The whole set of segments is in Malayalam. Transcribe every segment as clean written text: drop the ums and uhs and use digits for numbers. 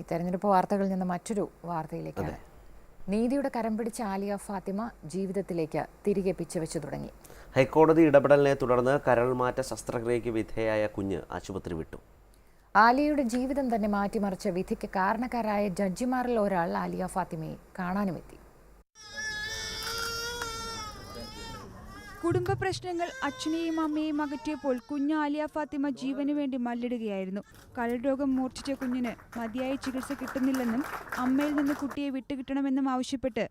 തെരഞ്ഞെടുപ്പ് വാർത്തകളിൽ നിന്ന് മറ്റൊരു വാർത്തയിലേക്കാണ്. നീതിയുടെ കരം പിടിച്ച ആലിയ ഫാത്തിമ ജീവിതത്തിലേക്ക് തിരികെ പിച്ചവെച്ചു തുടങ്ങി. ഹൈക്കോടതി ഇടപെടലിനെ തുടർന്ന് കരൾമാറ്റ ശസ്ത്രക്രിയയ്ക്ക് വിധേയായ കുഞ്ഞ് ആശുപത്രി വിട്ടു. ആലിയയുടെ ജീവിതം തന്നെ മാറ്റിമറിച്ച വിധിക്ക് കാരണക്കാരായ ജഡ്ജിമാരിൽ ഒരാൾ ആലിയ ഫാത്തിമയെ കാണാനുമെത്തി. കുടുംബ പ്രശ്നങ്ങൾ അച്ഛനെയും അമ്മയെയും അകറ്റിയപ്പോൾ കുഞ്ഞ് ആലിയ ഫാത്തിമ ജീവന് വേണ്ടി മല്ലിടുകയായിരുന്നു. കരൾ രോഗം മൂർച്ഛിച്ച കുഞ്ഞിന് മതിയായ ചികിത്സ കിട്ടുന്നില്ലെന്നും അമ്മയിൽ നിന്ന് കുട്ടിയെ വിട്ടുകിട്ടണമെന്നും ആവശ്യപ്പെട്ട്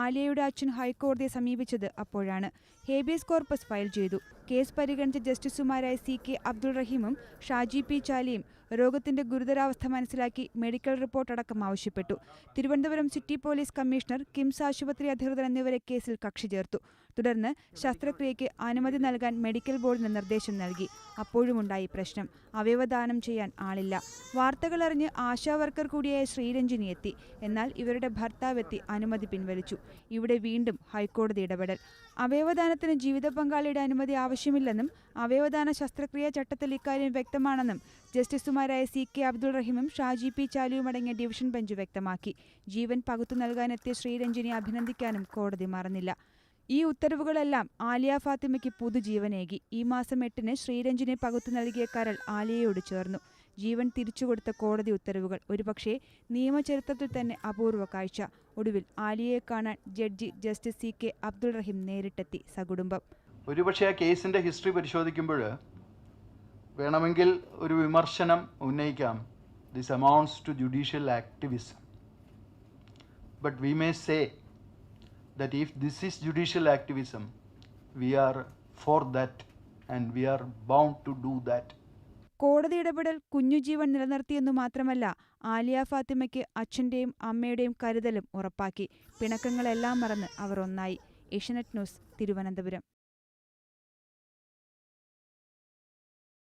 ആലിയയുടെ അച്ഛൻ ഹൈക്കോടതിയെ സമീപിച്ചത് അപ്പോഴാണ്. ഹേബിയസ് കോർപ്പസ് ഫയൽ ചെയ്തു. കേസ് പരിഗണിച്ച ജസ്റ്റിസുമാരായ CK അബ്ദുൾ റഹീമും ഷാജി P ചാലിയും രോഗത്തിന്റെ ഗുരുതരാവസ്ഥ മനസ്സിലാക്കി മെഡിക്കൽ റിപ്പോർട്ട് അടക്കം ആവശ്യപ്പെട്ടു. Thiruvananthapuram city police commissioner, KIMS ആശുപത്രി അധികൃതർ എന്നിവരെ കേസിൽ കക്ഷി ചേർത്തു. തുടർന്ന് ശസ്ത്രക്രിയയ്ക്ക് അനുമതി നൽകാൻ മെഡിക്കൽ ബോർഡിന് നിർദ്ദേശം നൽകി. അപ്പോഴുമുണ്ടായി പ്രശ്നം. അവയവദാനം ചെയ്യാൻ ആളില്ല. വാർത്തകളറിഞ്ഞ് ആശാവർക്കർ കൂടിയായ ശ്രീരഞ്ജിനി എത്തി. എന്നാൽ ഇവരുടെ ഭർത്താവെത്തി അനുമതി പിൻവലിച്ചു. ഇവിടെ വീണ്ടും ഹൈക്കോടതി ഇടപെടൽ. അവയവദാനത്തിന് ജീവിത പങ്കാളിയുടെ അനുമതി ആവശ്യമില്ലെന്നും അവയവദാന ശസ്ത്രക്രിയാ ചട്ടത്തിൽ ഇക്കാര്യം വ്യക്തമാണെന്നും ജസ്റ്റിസുമാരായ CK അബ്ദുൾ റഹീമും ഷാജി P ചാലിയും അടങ്ങിയ ഡിവിഷൻ ബെഞ്ച് വ്യക്തമാക്കി. ജീവൻ പകുത്തു നൽകാനെത്തിയ ശ്രീരഞ്ജിനി അഭിനന്ദിക്കാനും കോടതി മറന്നില്ല. ഈ ഉത്തരവുകളെല്ലാം ആലിയ ഫാത്തിമയ്ക്ക് പുതുജീവനേകി. ഈ മാസം 8-ന് ശ്രീരഞ്ജിനെ പകുത്തു നൽകിയ കരൾ ആലിയയോട് ചേർന്നു. ജീവൻ തിരിച്ചുകൊടുത്ത കോടതി ഉത്തരവുകൾ ഒരുപക്ഷെ നിയമചരിത്രത്തിൽ തന്നെ അപൂർവ കാഴ്ച. ഒടുവിൽ ആലിയയെ കാണാൻ ജഡ്ജി ജസ്റ്റിസ് CK അബ്ദുൾ റഹീം നേരിട്ടെത്തി സകുടുംബം. ഒരുപക്ഷെ ആ കേസിൻ്റെ ഹിസ്റ്ററി പരിശോധിക്കുമ്പോൾ വേണമെങ്കിൽ ഒരു വിമർശനം ഉന്നയിക്കാം. This amounts to judicial activism. But we may say that if this is judicial activism, we are for that and we are bound to do that. കോടതി ഇടപെടൽ കുഞ്ഞുജീവൻ നിലനിർത്തിയെന്നു മാത്രമല്ല, ആലിയ ഫാത്തിമയ്ക്ക് അച്ഛൻ്റെയും അമ്മയുടെയും കരുതലും ഉറപ്പാക്കി. പിണക്കങ്ങളെല്ലാം മറന്ന് അവർ ഒന്നായി. ഏഷ്യാനെറ്റ് ന്യൂസ്, തിരുവനന്തപുരം.